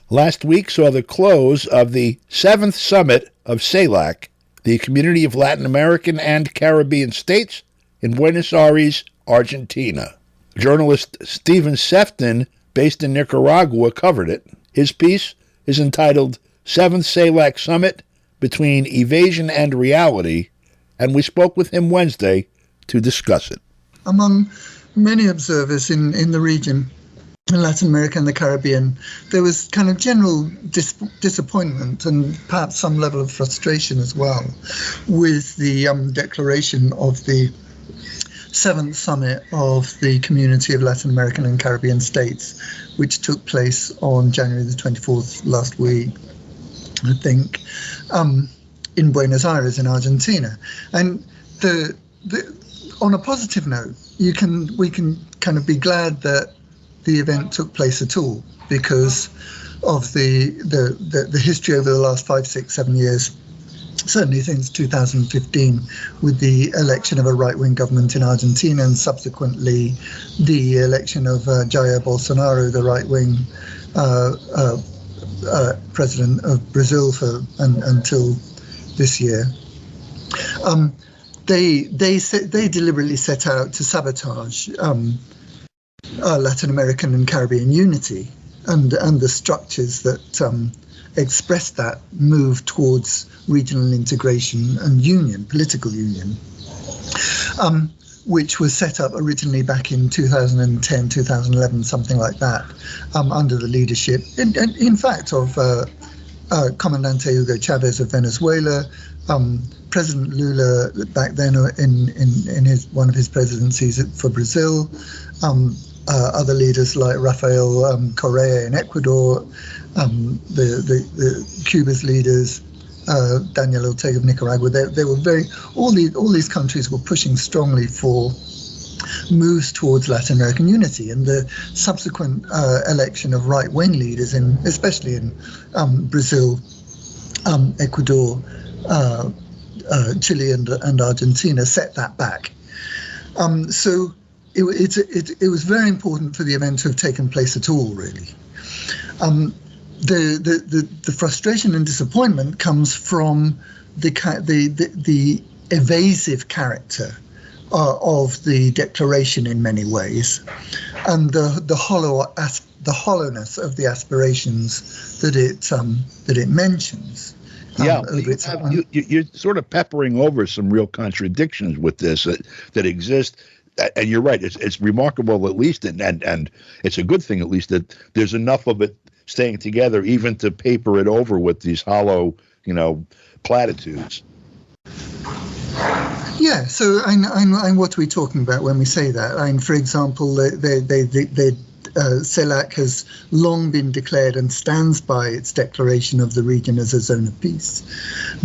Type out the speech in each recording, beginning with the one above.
Last week saw the close of the 7th summit of CELAC, the Community of Latin American and Caribbean States, in Buenos Aires, Argentina. Journalist Stephen Sefton, based in Nicaragua, covered it. His piece is entitled 7th CELAC Summit Between Evasion and Reality, and we spoke with him Wednesday to discuss it. Among many observers in the region, in Latin America and the Caribbean, there was kind of general disappointment and perhaps some level of frustration as well with the declaration of the 7th summit of the Community of Latin American and Caribbean States, which took place on January the 24th last week, I think, in Buenos Aires in Argentina. And on a positive note, we can kind of be glad that the event took place at all, because of the history over the last 5, 6, 7 years, certainly since 2015, with the election of a right-wing government in Argentina and subsequently the election of Jair Bolsonaro, the right-wing president of Brazil until this year. They deliberately set out to sabotage Latin American and Caribbean unity and the structures that express that move towards regional integration and union, political union, which was set up originally back in 2010, 2011, something like that, under the leadership, in fact, of Comandante Hugo Chavez of Venezuela, President Lula back then in one of his presidencies for Brazil, other leaders like Rafael Correa in Ecuador, the Cuba's leaders, Daniel Ortega of Nicaragua. They were all these countries were pushing strongly for moves towards Latin American unity, and the subsequent election of right-wing leaders, especially in Brazil, Ecuador, Chile, and Argentina, set that back. So it was very important for the event to have taken place at all, really. The frustration and disappointment comes from the evasive character of the declaration in many ways, and the hollowness of the aspirations that it mentions. You're sort of peppering over some real contradictions with this that exist. And you're right. It's remarkable, at least, and it's a good thing, at least, that there's enough of it staying together, even to paper it over with these hollow, platitudes. Yeah. So, and what are we talking about when we say that? For example, CELAC has long been declared and stands by its declaration of the region as a zone of peace.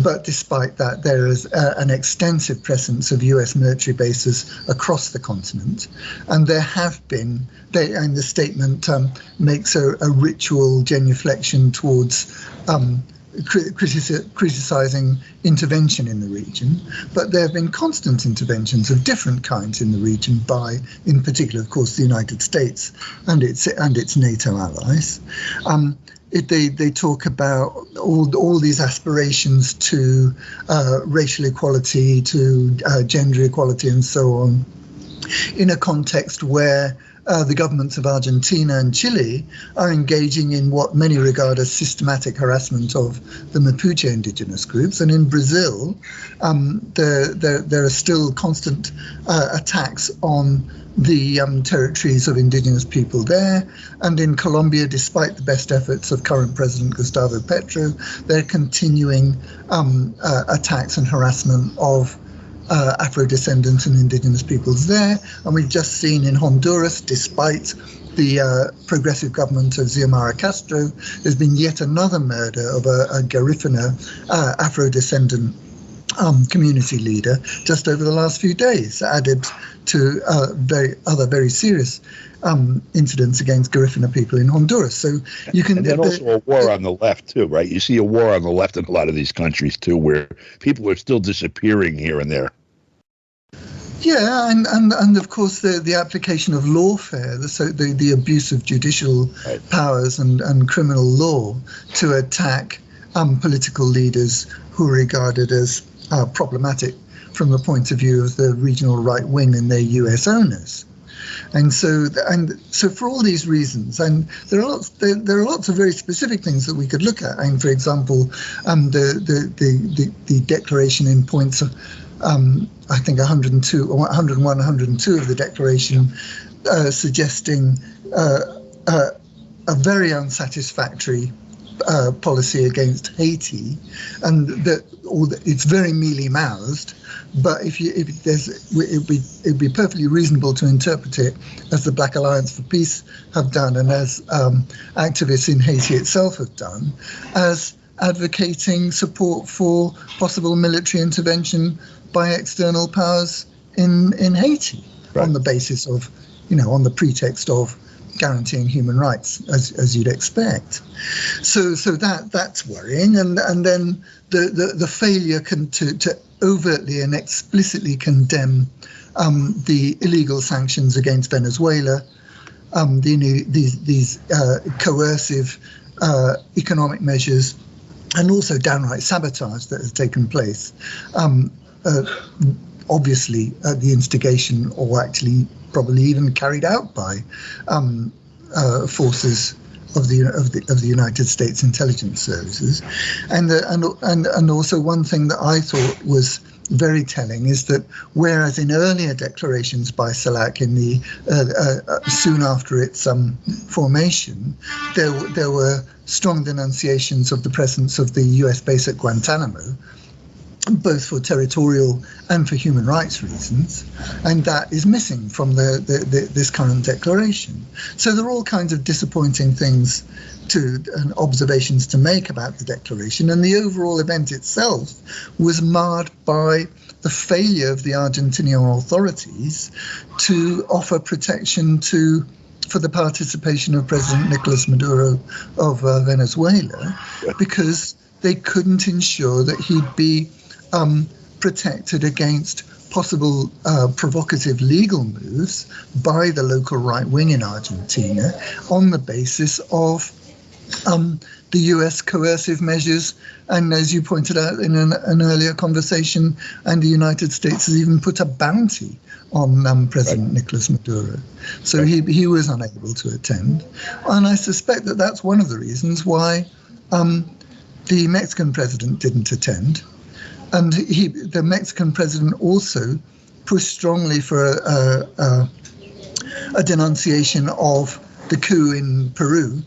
But despite that, there is an extensive presence of US military bases across the continent. And there have been, and the statement makes a ritual genuflection towards criticizing intervention in the region, but there have been constant interventions of different kinds in the region by, in particular, of course, the United States and its NATO allies. They talk about all these aspirations to racial equality, to gender equality, and so on, in a context where the governments of Argentina and Chile are engaging in what many regard as systematic harassment of the Mapuche indigenous groups. And in Brazil, there are still constant attacks on the territories of indigenous people there. And in Colombia, despite the best efforts of current President Gustavo Petro, they're continuing attacks and harassment of Afro-descendants and indigenous peoples there. And we've just seen in Honduras, despite the progressive government of Xiomara Castro, there's been yet another murder of a Garifuna Afro-descendant community leader just over the last few days, added to very serious incidents against Garifuna people in Honduras. So you can. And then also a war on the left too, right? You see a war on the left in a lot of these countries too, where people are still disappearing here and there. Yeah, and of course the application of lawfare, the abuse of judicial powers and criminal law to attack political leaders who are regarded as problematic from the point of view of the regional right wing and their US owners. And so for all these reasons, and there are lots of very specific things that we could look at. And for example, the declaration in points of, I think 102 or 101, 102 of the declaration suggesting a very unsatisfactory policy against Haiti, and that it's very mealy mouthed. But it'd be perfectly reasonable to interpret it as the Black Alliance for Peace have done, and as activists in Haiti itself have done, as advocating support for possible military intervention by external powers in Haiti, on the basis of, on the pretext of guaranteeing human rights, as you'd expect. So that's worrying, and then the failure to overtly and explicitly condemn the illegal sanctions against Venezuela, these coercive economic measures, and also downright sabotage that has taken place, obviously at the instigation, or actually probably even carried out by forces of the United States intelligence services, and also one thing that I thought was very telling is that whereas in earlier declarations by CELAC in the soon after its formation, there were strong denunciations of the presence of the US base at Guantanamo, both for territorial and for human rights reasons, and that is missing from this current declaration. So there are all kinds of disappointing things and observations to make about the declaration, and the overall event itself was marred by the failure of the Argentinian authorities to offer protection for the participation of President Nicolas Maduro of Venezuela, because they couldn't ensure that he'd be protected against possible provocative legal moves by the local right wing in Argentina on the basis of the US coercive measures. And as you pointed out in an earlier conversation, and the United States has even put a bounty on President Nicolas Maduro. So he was unable to attend. And I suspect that that's one of the reasons why the Mexican president didn't attend. And the Mexican president also pushed strongly for a denunciation of the coup in Peru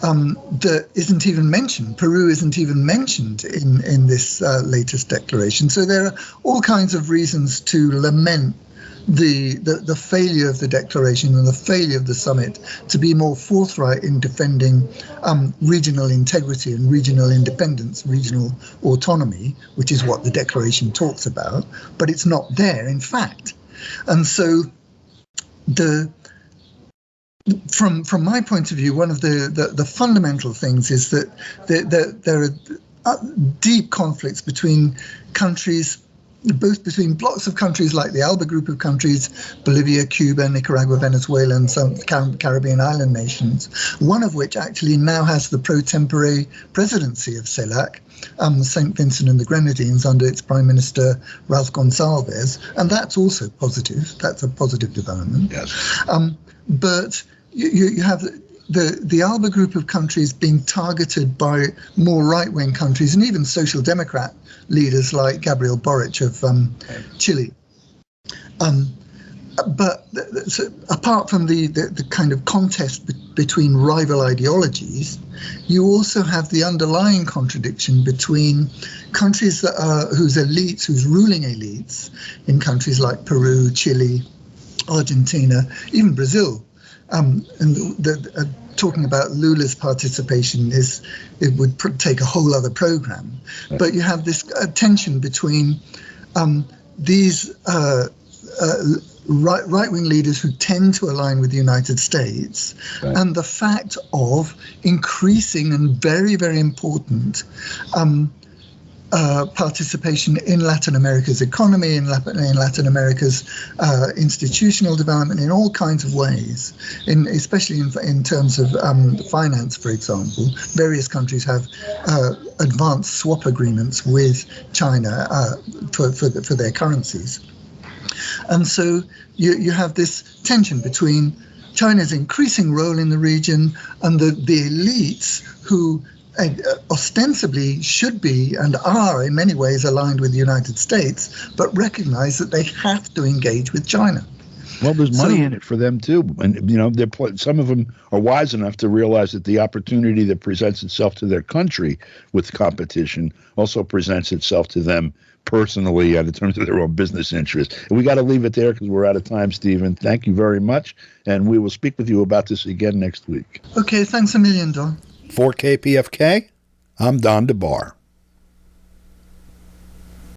that isn't even mentioned. Peru isn't even mentioned in this latest declaration. So there are all kinds of reasons to lament the failure of the declaration and the failure of the summit to be more forthright in defending regional integrity and regional independence, regional autonomy, which is what the declaration talks about, but it's not there, in fact. And so from my point of view, one of the fundamental things is that there are deep conflicts between countries, both between blocks of countries like the ALBA group of countries, Bolivia, Cuba, Nicaragua, Venezuela, and some Caribbean island nations, one of which actually now has the pro tempore presidency of CELAC, St. Vincent and the Grenadines, under its Prime Minister, Ralph Gonsalves, and that's also positive. That's a positive development. Yes. But you have the ALBA group of countries being targeted by more right-wing countries, and even social democrat leaders like Gabriel Boric of Chile. But apart from the kind of contest between rival ideologies, you also have the underlying contradiction between countries that are whose ruling elites in countries like Peru, Chile, Argentina, even Brazil. And talking about Lula's participation it would take a whole other program. But you have this tension between these right-wing leaders who tend to align with the United States, and the fact of increasing and very, very important participation in Latin America's economy, in Latin America's institutional development, in all kinds of ways, especially in terms of finance, for example. Various countries have advanced swap agreements with China for their currencies. And so you have this tension between China's increasing role in the region and the elites who ostensibly should be and are in many ways aligned with the United States, but recognize that they have to engage with China. Well, there's money in it for them too, and some of them are wise enough to realize that the opportunity that presents itself to their country with competition also presents itself to them personally and in terms of their own business interests. And we got to leave it there because we're out of time, Stephen. Thank you very much, and we will speak with you about this again next week. Okay, thanks a million, Don. For KPFK, I'm Don DeBar.